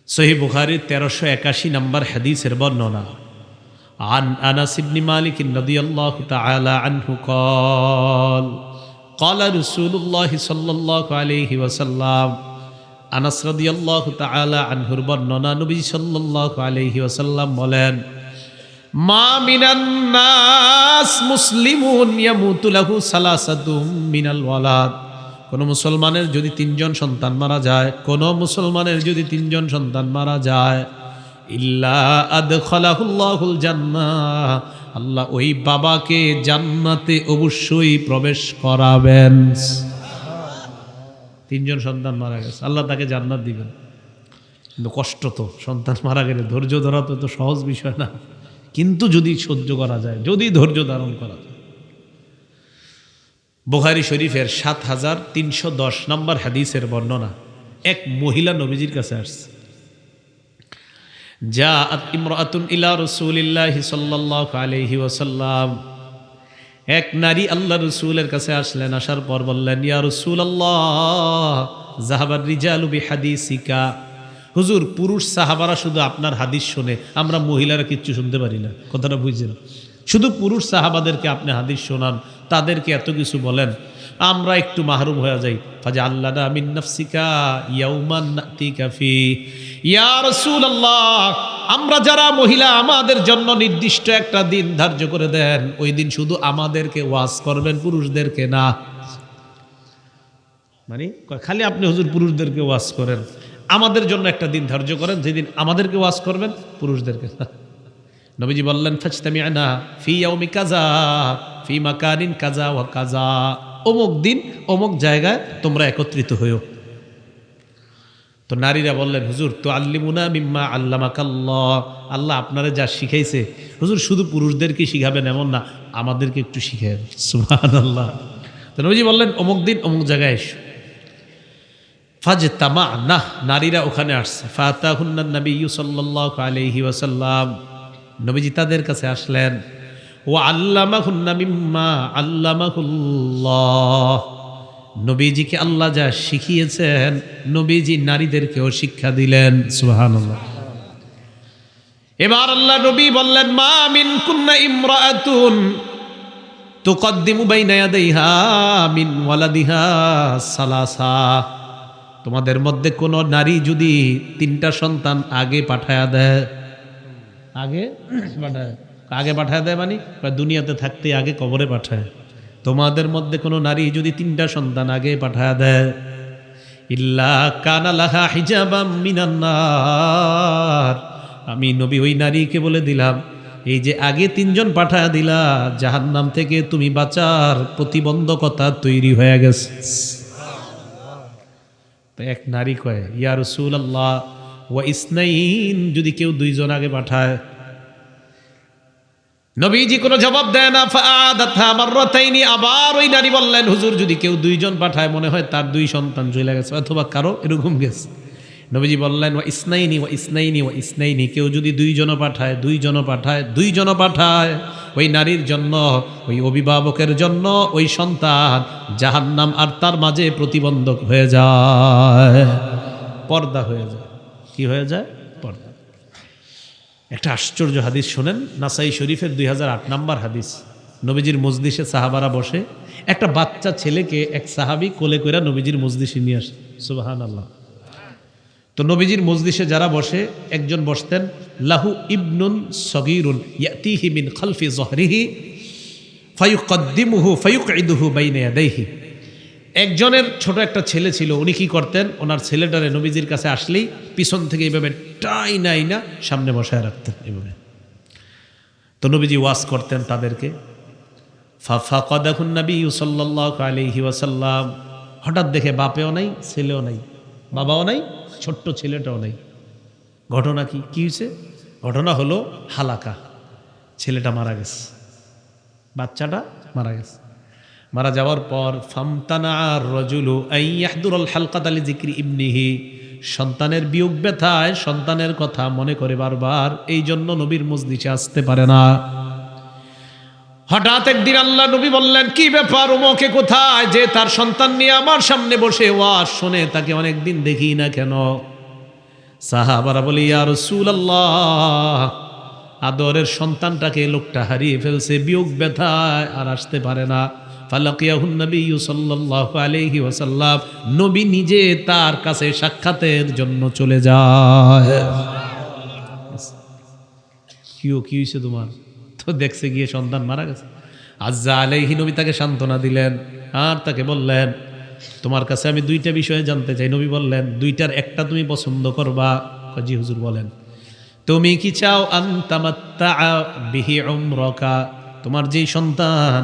সহিহ বুখারী 1381 নম্বর হাদিসের বর্ণনা। عن أنس بن مالك رضي الله تعالى عنه قال رسول الله صلى الله عليه وسلم, আনাস রাদিয়াল্লাহু তাআলা আনহুর বর্ণনা, নবী সাল্লাল্লাহু আলাইহি ওয়াসাল্লাম বলেন, মা মিনান নাস মুসলিমুন ইয়ামুতু লাহু সালাসাতুম মিনাল ওয়ালাদ, কোন মুসলমানের যদি 3 জন সন্তান মারা যায়, কোন মুসলমানের যদি 3 জন সন্তান মারা যায়, ইল্লা আদখালাহুল্লাহুল জান্নাহ, আল্লাহ ওই বাবাকে জান্নাতে অবশ্যই প্রবেশ করাবেন। 3 জন সন্তান মারা গেছে, আল্লাহ তাকে জান্নাত দিবেন। কিন্তু কষ্ট তো, সন্তান মারা গেলে ধৈর্য ধরা তো সহজ বিষয় না, কিন্তু যদি সহ্য করা যায়, যদি ধৈর্য ধারণ করা যায়। বুখারী শরীফের 7310 নম্বর হাদিসের বর্ণনা, এক মহিলা নবীজির কাছে আসছে। জাআত ইমরাআতুন ইলা রাসূলিল্লাহি সাল্লাল্লাহু আলাইহি ওয়াসাল্লাম, এক নারী আল্লাহ রাসূলের কাছে আসলেন, আসার পর বললেন, ইয়া রাসূলুল্লাহ যাহাবার রিজালু বিহাদিসিকা, হুজুর পুরুষ সাহাবারা শুধু আপনার হাদিস শুনে, আমরা মহিলারা কিচ্ছু শুনতে পারি না। কথাটা বুঝছেন? শুধু পুরুষ সাহাবাদেরকে আপনি হাদিস শোনান, তাদেরকে এত কিছু বলেন, আমরা একটু মাহরুম হয়ে যাই। ফাজআল্লানা মিন নাফসিকা ইয়াওমান নাতিকা ফি, ইয়া রাসূলুল্লাহ আমরা যারা মহিলা, আমাদের জন্য নির্দিষ্ট একটা দিন ধার্য করে দেন, ওই দিন শুধু আমাদেরকে ওয়াজ করবেন, পুরুষদেরকে না। মানে খালি আপনি হুজুর পুরুষদেরকে ওয়াজ করেন, আমাদের জন্য একটা দিন ধার্য করেন, যেদিন আমাদেরকে ওয়াজ করবেন, পুরুষদেরকে না। নবীজি বললেন ফাজতামিআনা ফি ইয়াউমি কাযা ফি মাকানিন কাযা ওয়া কাযা, অমুক দিন অমুক জায়গায় তোমরা একত্রিত হইও। তো নারীরা বললেন হুজুর তো আল্লিমুনা মিম্মা আল্লামাকাল্লাহ, আল্লাহ আপনারে যা শিখাইছে হুজুর শুধু পুরুষদেরকে শিখাবেন এমন না, আমাদেরকে একটু শিখাবেন। সুবহানাল্লাহ। তো নবীজি বললেন অমুক দিন অমুক জায়গায় এসো। ফাজতামা'না, নারীরা ওখানে আসছে। ফাতাহুন্নান নবিয়্যু সাল্লাল্লাহু আলাইহি ওয়াসাল্লাম, নবীজি তাদের কাছে আসলেন। ওয়া আল্লামাহুন্না মিম্মা আল্লামাহুল্লাহ, নবীজিকে আল্লাহ যা শিখিয়েছেন নবীজি নারীদেরকেও শিক্ষা দিলেন। সুবহানাল্লাহ। এবার আল্লাহ নবী বললেন মা মিনকুন্না ইমরাআতুন তুকদ্দিমু বাইনা ইয়াদাইহা মিন ওয়ালাদিহা সালাসা, তোমাদের মধ্যে কোন নারী যদি 3টা সন্তান আগে পাঠায়া দেয়, আগে পাঠায় দেয় মানে দুনিয়াতে থাকতে আগে কবরে পাঠায়, তোমাদের মধ্যে কোনো নারী যদি 3টা সন্তান আগে পাঠায় দেয়, ইল্লা কানা লাহা হিজাবাম মিনান নার, আমি নবী ওই নারীকে বলে দিলাম এই যে আগে 3জন পাঠায় দিলা, জাহান্নাম থেকে তুমি বাঁচার প্রতিবন্ধকতা তৈরি হয়ে গেছে। তো এক নারী কয় ইয়া রাসূলুল্লাহ ওয়া ইসনাইন, যদি কেউ 2জন আগে পাঠায়। নবীজি কোনো জবাব দেয় না। ফাআদাতহা মাররাতাইনি, আবার ওই নারী বললেন হুজুর যদি কেউ 2জন পাঠায় মনে হয় তার 2 সন্তান চলে গেছে অথবা কারো এরকম গেছে। নবীজি বললেন ওয়া ইসনাইনি ওয়া ইসনাইনি ওয়া ইসনাইনি, কেউ যদি 2জনও পাঠায় 2জনও পাঠায় 2জনও পাঠায়, ওই নারীর জন্য ওই অভিভাবকের জন্য ওই সন্তান জাহান্নাম আর তার মাঝে প্রতিবন্ধক হয়ে যায়, পর্দা হয়ে যায়। কি হয়ে যায়? পর্দা। একটা আশ্চর্য হাদিস শোনেন, নাসাই শরীফের 2008 নম্বর হাদিস। নবীজির মজলিসে সাহাবারা বসে, একটা বাচ্চা ছেলেকে এক সাহাবী কোলে কইরা নবীজির মজলিসে নিয়ে আসে। সুবহানাল্লাহ। তো নবীজির মজলিসে যারা বসে, একজন বসতেন লাহু ইবনুন সগীরুন ইয়াতিহি মিন খালফি যহরিহি ফায়ুকদ্দিমুহু ফায়ুকঈদুহু বাইনা ইয়াদাইহি, একজনের ছোট একটা ছেলে ছিল, উনি কি করতেন ওনার ছেলেটারে নবীজির কাছে আসলেই পিছন থেকে এইভাবে টাইনা সামনে বসায় রাখতেন এইভাবে। তো নবীজি ওয়াজ করতেন তাদেরকে। ফাফাকাদাহুন নবী সাল্লাল্লাহু আলাইহি ওয়াসাল্লাম, হঠাৎ দেখে বাপেও নাই ছেলেও নাই, বাবাও নাই ছোট্ট ছেলেটাও নাই। ঘটনা কি হয়েছে? ঘটনা হলো হালাকা, ছেলেটা মারা গেছে, বাচ্চাটা মারা গেছে। মারা যাওয়ার পর ফামতানা আর রাজুলু আন ইয়াহদুরাল হালকাতা লিযিকরি ইবনিহি, সন্তানের বিয়োগ ব্যথায় সন্তানের কথা মনে করে বারবার, এই জন্য নবীর মজলিসে আসতে পারে না। হঠাৎ একদিন আল্লাহ নবী বললেন কি ব্যাপার, ওমকে কোথায় যে তার সন্তান নিয়ে আমার সামনে বসে ওয়াজ শুনে, তাকে অনেকদিন দেখি না কেন? সাহাবারা বলে ইয়া রাসূলুল্লাহ, আদরের সন্তানটাকে লোকটা হারিয়ে ফেলছে, বিয়োগ ব্যথায় আর আসতে পারে না। ফালাকিয়াহুন নবী সাল্লাল্লাহু আলাইহি ওয়াসাল্লাম, নবী নিজে তার কাছে সাক্ষাতের জন্য চলে যায়। কি হয়েছে তোমার? তো দেখছে গিয়ে সন্তান মারা গেছে। আজ্জা আলাইহি, নবী তাকে সান্ত্বনা দিলেন আর তাকে বললেন তোমার কাছে আমি 2টা বিষয়ে জানতে চাই। নবী বললেন 2টার একটা তুমি পছন্দ করবা? জি হুজুর বলেন। তুমি কি চাও আনতামাত্তা বিহি উমরাকা, তোমার যেই সন্তান,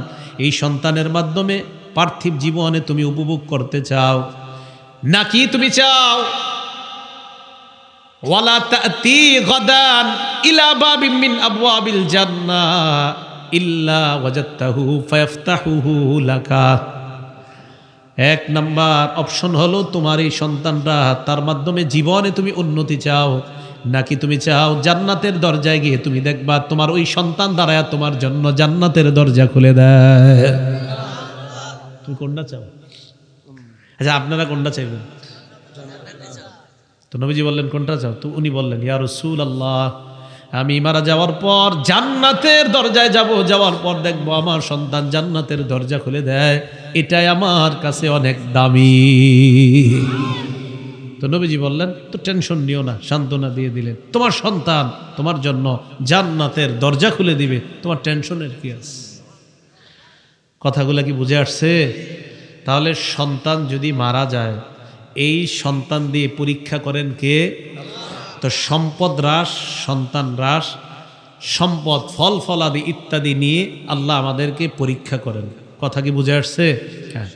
এই সন্তানের মাধ্যমে পার্থিব জীবনে তুমি উপভোগ করতে চাও, নাকি তুমি চাও ওয়ালা তাতি গাদান ইলা বাবিন মিন আবওয়াবিল জান্নাহ ইল্লা ওয়াজাদতাহু ফায়াফতাহুহু লাকা? 1 নাম্বার অপশন হলো তোমার এই সন্তানটা, তার মাধ্যমে জীবনে তুমি উন্নতি চাও, নাকি তুমি চাও জান্নাতের দরজায় গিয়ে তুমি দেখবা তোমার ওই সন্তান দাঁড়ায় তোমার জন্য জান্নাতের দরজা খুলে দেয়। তুমি কোনটা চাও? আচ্ছা আপনারা কোনটা চাইবেন? তো নবীজি বললেন কোনটা চাও? তো উনি বললেন ইয়া রাসূলুল্লাহ, আমি মারা যাওয়ার পর জান্নাতের দরজায় যাব, যাওয়ার পর দেখবো আমার সন্তান জান্নাতের দরজা খুলে দেয়, এটাই আমার কাছে অনেক দামি। তো নবীজি বললেন তো টেনশন নিও না, সান্ত্বনা দিয়ে দিলেন, তোমার সন্তান তোমার জন্য জান্নাতের দরজা খুলে দিবে, তোমার টেনশনের কি আছে? কথাগুলো কি বুঝে আসছে? তাহলে সন্তান যদি মারা যায়, এই সন্তান দিয়ে পরীক্ষা করেন কে? তো সম্পদ হ্রাস, সন্তান হ্রাস, সম্পদ, ফল ফলাদি ইত্যাদি নিয়ে আল্লাহ আমাদেরকে পরীক্ষা করেন। কথা কি বুঝে আসছে? হ্যাঁ।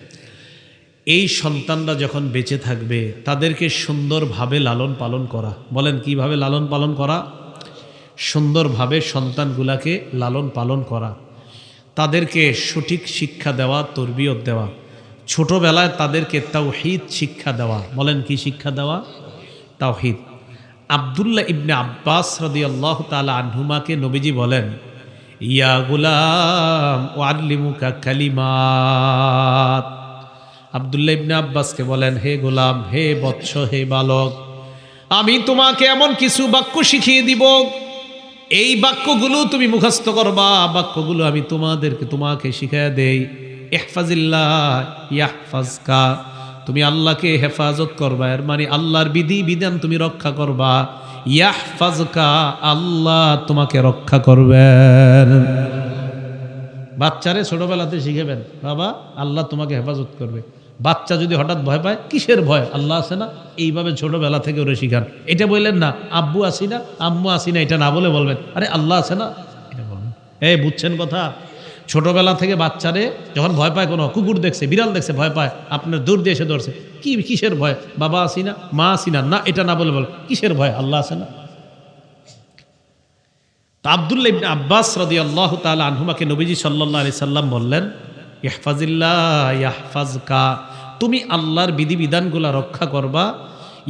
এই সন্তানরা যখন বেঁচে থাকবে তাদেরকে সুন্দরভাবে লালন পালন করা। বলেন কিভাবে লালন পালন করা? সুন্দরভাবে সন্তানগুলাকে লালন পালন করা, তাদেরকে সঠিক শিক্ষা দেওয়া, তরবিয়ত দেওয়া, ছোটবেলায় তাদেরকে তাওহীদ শিক্ষা দেওয়া। বলেন কি শিক্ষা দেওয়া? তাওহীদ। আব্দুল্লাহ ইবনে আব্বাস রাদিয়াল্লাহু তাআলা আনহুমাকে নবীজি বলেন, ইয়া গুলাম উআল্লিমুকা কালিমাত। আব্দুল্লাহ ইবনে আব্বাসকে বলেন, হে গোলাম, হে বৎস, হে বালক, আমি তোমাকে এমন কিছু বাক্য শিখিয়ে দিব, এই বাক্যগুলো তুমি মুখস্থ করবা। বাক্যগুলো আমি তোমাকে শিখিয়ে দেই। ইহফাজিল্লাহ ইয়াহফাজকা, তুমি আল্লাহকে হেফাজত করবা, এর মানে আল্লাহর বিধি বিধান তুমি রক্ষা করবা। ইয়াহফাজকা, আল্লাহ তোমাকে রক্ষা করবেন। বাচ্চারে ছোটবেলাতে শিখাবেন, বাবা আল্লাহ তোমাকে হেফাজত করবে। বাচ্চা যদি হঠাৎ ভয় পায়, কিসের ভয়? আল্লাহ আছে না, এইভাবে ছোটবেলা থেকে ওরে শিখান। এটা বললেন না আব্বু আসি না, আম্মু আসি না, এটা না বলে বলবেন আরে আল্লাহ আছে না, এটা বলবেন। এই বুঝছেন কথা? ছোটবেলা থেকে বাচ্চারে যখন ভয় পায়, কোনো কুকুর দেখছে, বিড়াল দেখছে, ভয় পায়, আপনার দূর দিয়ে এসে ধরছে, কিসের ভয়? বাবা আসি না, মা আসি না, না এটা না বলে বল কিসের ভয়? আল্লাহ আছে না। তা আব্দুল্লাহ ইবনে আব্বাস রাদিয়াল্লাহু তাআলা আনহুমাকে নবীজি সাল্লাল্লাহু আলাইহি সাল্লাম বললেন, ইহফাজিল্লাহ ইয়াহফাজকা, তুমি আল্লাহর বিধিবিধানগুলো রক্ষা করবা।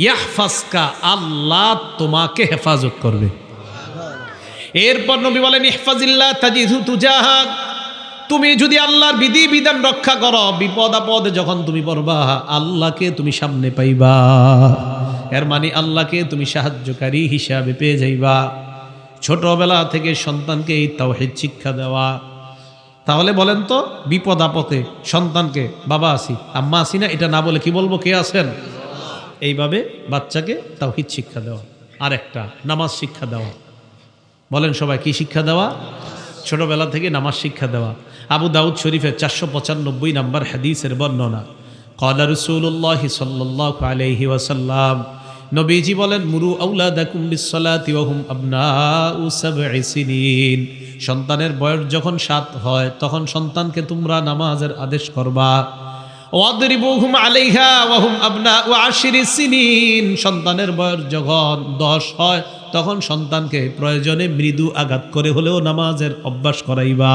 ইয়াহফাজকা, আল্লাহ তোমাকে হেফাজত করবে। এরপর নবী বলেন, ইহফাজিল্লাহ তাজিদহু তুজাহাক, তুমি যদি আল্লাহর বিধিবিধান রক্ষা করো, বিপদ আপদে যখন তুমি পড়বা, আল্লাহকে তুমি সামনে পাইবা। এর মানে আল্লাহকে তুমি সাহায্যকারী হিসাবে পেয়ে যাইবা। ছোটবেলা থেকে সন্তানকে এই তাওহীদ শিক্ষা দেওয়া। তাহলে বলেন তো, বিপদ আপদে সন্তানকে বাবা আসি, আম্মা আসি না, এটা না বলে কি বলবো? কে আছেন? এইভাবে বাচ্চাকে তাওহীদ শিক্ষা দেওয়া। আর একটা নামাজ শিক্ষা দেওয়া। বলেন সবাই, কি শিক্ষা দেওয়া? ছোটবেলা থেকে নামাজ শিক্ষা দেওয়া। আবু দাউদ শরীফের 495 নম্বর হাদিসের বর্ণনা, ক্বালা রাসূলুল্লাহি সাল্লাল্লাহু আলাইহি ওয়াসাল্লাম, নবীজি বলেন, মুরু আওলাদাকুম বিসসালাতি ওয়া হুম আবনাউ সাবঈ সিনিন, সন্তানের বয়স যখন 7 হয় তখন সন্তানকে তোমরা নামাজের আদেশ করবা। ওয়াদরিবুহুম আলাইহা ওয়া হুম আবনাউ 10 সিনিন, সন্তানের বয়স যখন 10 হয় তখন সন্তানকে প্রয়োজনে মৃদু আঘাত করে হলেও নামাজের অভ্যাস করাইবা।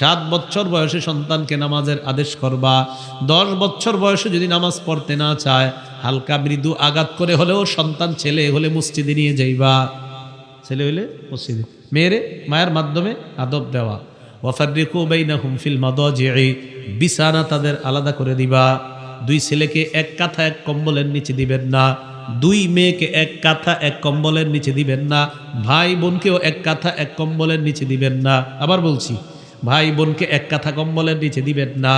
7 বছর বয়সে সন্তানকে নামাজের আদেশ করবা। 10 বছর বয়সে যদি নামাজ পড়তে না চায়, হালকা মৃদু আঘাত করে হলেও সন্তান, ছেলে হলে মসজিদে নিয়ে যাইবা। ছেলে হলে মসজিদে, মেয়েরে মায়ের মাধ্যমে আদব দেওয়া। ওয়াফাররিকু বাইনাহুম ফিল মাদাজি'i, বিছানা তাদের আলাদা করে দিবা। 2 ছেলেকে এক কাঁথা এক কম্বলের নিচে দিবেন না, 2 মেয়েকে এক কাঁথা এক কম্বলের নিচে দিবেন না, ভাই বোনকেও এক কাঁথা এক কম্বলের নিচে দিবেন না। আবার বলছি, ভাই বোনকে এক কাঁথা কম্বলের নিচে দিবেন না,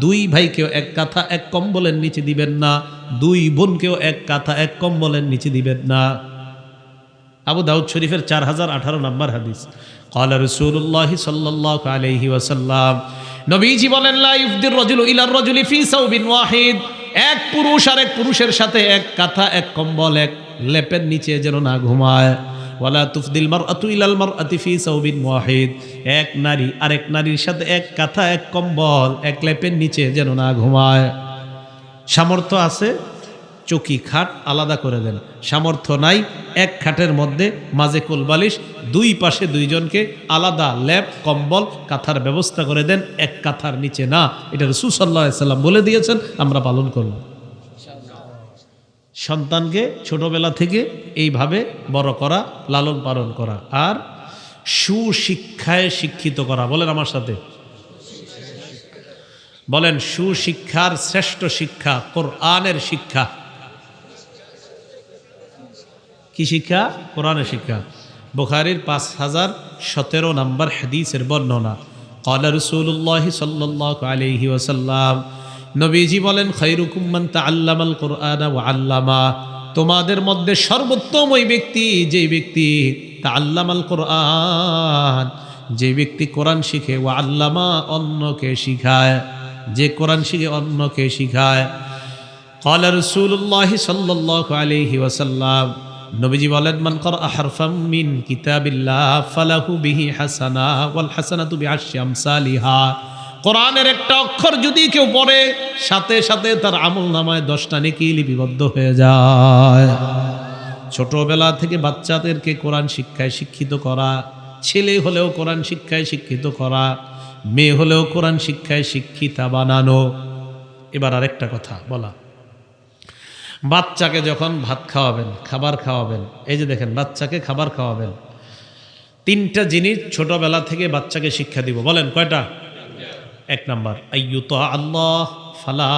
2 ভাইকেও এক কাঁথা এক কম্বলের নিচে দিবেন না, 2 বোনকেও এক কাঁথা এক কম্বলের নিচে দিবেন না। আবু দাউদ শরীফের 4018 নম্বর হাদিস, ক্বালা রাসূলুল্লাহি সাল্লাল্লাহু আলাইহি ওয়াসাল্লাম, নবীজি বলেন, লা ইফদির রাজুলু ইলার রাজুলি ফি সাওবিন ওয়াহিদ, এক পুরুষ আরেক পুরুষের সাথে এক কাঁথা এক কম্বল এক লেপের নিচে যেন না ঘুমায়। ওয়ালা তুফদিল মারআতু ইলাল মারআতি ফি সাওবিন ওয়াহিদ, এক নারী আরেক নারীর সাথে এক কাঁথা এক কম্বল এক লেপের নিচে যেন না ঘুমায়। সামর্থ্য আছে, চৌকি খাট আলাদা করে দেন। সামর্থ্য নাই, এক খাটের মধ্যে মাঝে কোলবালিশ, 2 পাশে 2 জনকে আলাদা লেপ কম্বল কাঁথার ব্যবস্থা করে দেন, এক কাঁথার নিচে না। এটা রাসূল সাল্লাল্লাহু আলাইহি সাল্লাম বলে দিয়েছেন, আমরা পালন করব। সন্তানকে ছোটবেলা থেকে এইভাবে বড় করা, লালন পালন করা, আর সুশিক্ষায় শিক্ষিত করা। বলেন আমার সাথে, বলেন, সুশিক্ষার শ্রেষ্ঠ শিক্ষা কোরআনের শিক্ষা। কি শিক্ষা? কোরআনের শিক্ষা। বুখারীর 5017 নম্বর হাদিসের বর্ণনা, ক্বালা রাসূলুল্লাহি সাল্লাল্লাহু আলাইহি ওয়াসাল্লাম, নবীজি বলেন, খায়রুকুম মান তাআল্লামাল কুরআনা ওয়া আল্লামা, তোমাদের মধ্যে সর্বোত্তম ওই ব্যক্তি যে ব্যক্তি তাআল্লামাল কুরআন, যে ব্যক্তি কোরআন শিখে, ওয়া আল্লামা অন্যকে শিখায়, যে কোরআন শিখে অন্যকে শিখায়। ক্বালা রাসূলুল্লাহি সাল্লাল্লাহু আলাইহি ওয়াসাল্লাম, নবীজি বলেন, মান ক্বারা হারফাম মিন কিতাবিল্লাহ ফালাহু বিহি হাসানা ওয়াল হাসানাতু বিআশরি আমসালিহা। কোরআনের একটা অক্ষর যদি কেউ পড়ে, সাথে সাথে তার আমলনামায় 10টা নেকি লিপিবদ্ধ হয়ে যায়। ছোটবেলা থেকে বাচ্চাদেরকে কোরআন শিক্ষায় শিক্ষিত করা, ছেলে হলেও কোরআন শিক্ষায় শিক্ষিত করা, মেয়ে হলেও কোরআন শিক্ষায় শিক্ষিতা বানানো। এবার আরেকটা কথা বলা, বাচ্চাকে যখন ভাত খাওয়াবেন, খাবার খাওয়াবেন, এই যে দেখেন বাচ্চাকে খাবার খাওয়াবেন, 3টা জিনিস ছোটবেলা থেকে বাচ্চাকে শিক্ষা দিব। বলেন কয়টা? 1 নাম্বার, আইয়ুতা আল্লাহ ফালা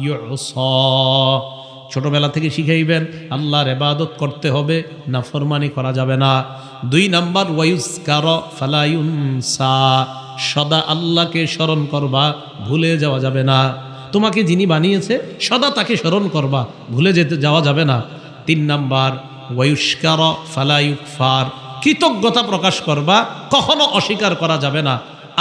ইউসা। ছোটবেলা থেকে শিখাইবেন আল্লাহর ইবাদত করতে হবে, নাফরমানি করা যাবে না। 2 নাম্বার, ওয়ায়ুজকার ফালা ইউনসা, সদা আল্লাহকে স্মরণ করবা, ভুলে যাওয়া যাবে না। তোমাকে যিনি বানিয়েছে সদা তাকে স্মরণ করবা, ভুলে যেতে যাওয়া যাবে না। 3 নাম্বার, ওয়ায়ুশকার ফালা ইউকফার, কৃতজ্ঞতা প্রকাশ করবা, কখনো অস্বীকার করা যাবে না।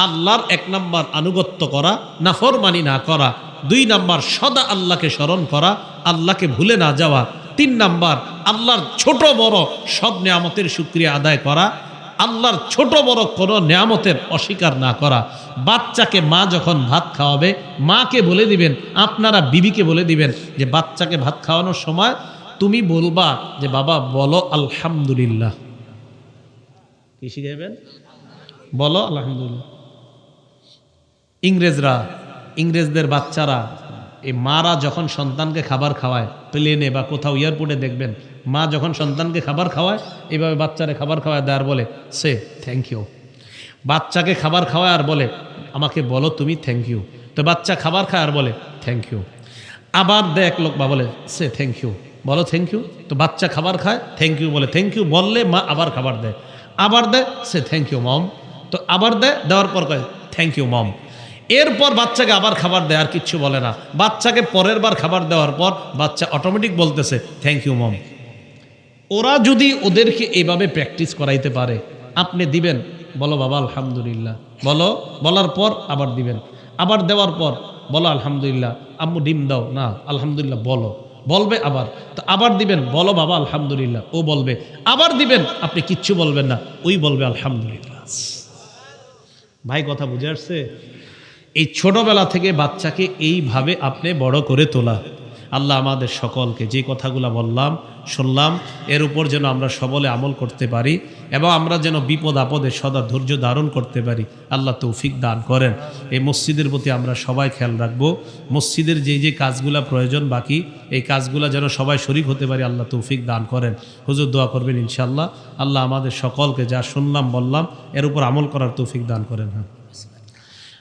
আল্লাহর 1 নাম্বার আনুগত্য করা, নাফরমানি না করা। 2 নাম্বার, সদা আল্লাহকে স্মরণ করা, আল্লাহকে ভুলে না যাওয়া। 3 নাম্বার, আল্লাহর ছোট বড় সব নেয়ামতের শুকরিয়া আদায় করা, আল্লাহর ছোট বড় কোনো নেয়ামতের অস্বীকার না করা। বাচ্চাকে মা যখন ভাত খাওয়াবে, মাকে বলে দিবেন, আপনারা বিবিকে বলে দিবেন যে বাচ্চাকে ভাত খাওয়ানোর সময় তুমি বলবা যে বাবা বলো আলহামদুলিল্লাহ। কি শিখাইবেন? বলো আলহামদুলিল্লাহ। ইংরেজদের বাচ্চারা, এই মারা যখন সন্তানকে খাবার খাওয়ায়, প্লেনে বা কোথাও এয়ারপোর্টে দেখবেন, মা যখন সন্তানকে খাবার খাওয়ায় এইভাবে বাচ্চারে খাবার খাওয়ায় দেয় আর বলে সে থ্যাংক ইউ। বাচ্চাকে খাবার খাওয়ায় আর বলে আমাকে বলো তুমি থ্যাংক ইউ। তো বাচ্চা খাবার খায় আর বলে থ্যাংক ইউ। আবার দেয় এক লোক বা বলে সে থ্যাংক ইউ, বলো থ্যাংক ইউ। তো বাচ্চা খাবার খায়, থ্যাংক ইউ বলে, থ্যাংক ইউ বললে মা আবার খাবার দেয়, আবার দেয় সে থ্যাংক ইউ মম। তো আবার দেয়, দেওয়ার পর কয় থ্যাংক ইউ মম। এরপর বাচ্চাকে আবার খাবার দেয়, আর কিচ্ছু বলে না। বাচ্চাকে পরের বার খাবার দেওয়ার পর বাচ্চা অটোমেটিক বলতেছে থ্যাংক ইউ মম। ওরা যদি ওদেরকে এইভাবে প্র্যাকটিস করাইতে পারে, আপনি দিবেন বলো বাবা আলহামদুলিল্লাহ, বলো, বলার পর আবার দিবেন, আবার দেওয়ার পর বলো আলহামদুলিল্লাহ, আম্মু ডিম দাও না আলহামদুলিল্লাহ বলো, বলবে আবার, তো আবার দিবেন বলো বাবা আলহামদুলিল্লাহ, ও বলবে, আবার দিবেন, আপনি কিচ্ছু বলবেন না, ওই বলবে আলহামদুলিল্লাহ। ভাই কথা বুঝে আসছে? এই ছোটবেলা থেকে বাচ্চাকে এইভাবে আপনি বড় করে তোলা। আল্লাহ আমাদের সকলকে যে কথাগুলো বললাম শুনলাম এর উপর যেন আমরা সবলে আমল করতে পারি এবং আমরা যেন বিপদ আপদে সদা ধৈর্য ধারণ করতে পারি। আল্লাহ তৌফিক দান করেন। এই মসজিদের প্রতি আমরা সবাই খেয়াল রাখবো। মসজিদের যে যে কাজগুলো প্রয়োজন বাকি, এই কাজগুলো যেন সবাই শরীক হতে পারি। আল্লাহ তৌফিক দান করেন। হুজুর দোয়া করবেন ইনশাআল্লাহ। আল্লাহ আমাদের সকলকে যা শুনলাম বললাম এর উপর আমল করার তৌফিক দান করেন। হ্যাঁ,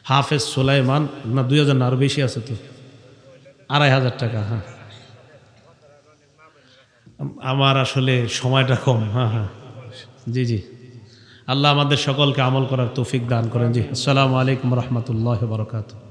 হাফেজ সুলাইমান না 2000 না আরও বেশি আছে তো, 2500 টাকা। হ্যাঁ, আমার আসলে সময়টা কম। হ্যাঁ হ্যাঁ, জি জি, আল্লাহ আমাদের সকলকে আমল করার তৌফিক দান করেন। জি, আসসালামু আলাইকুম রহমতুল্লাহ বারাকাতুহু।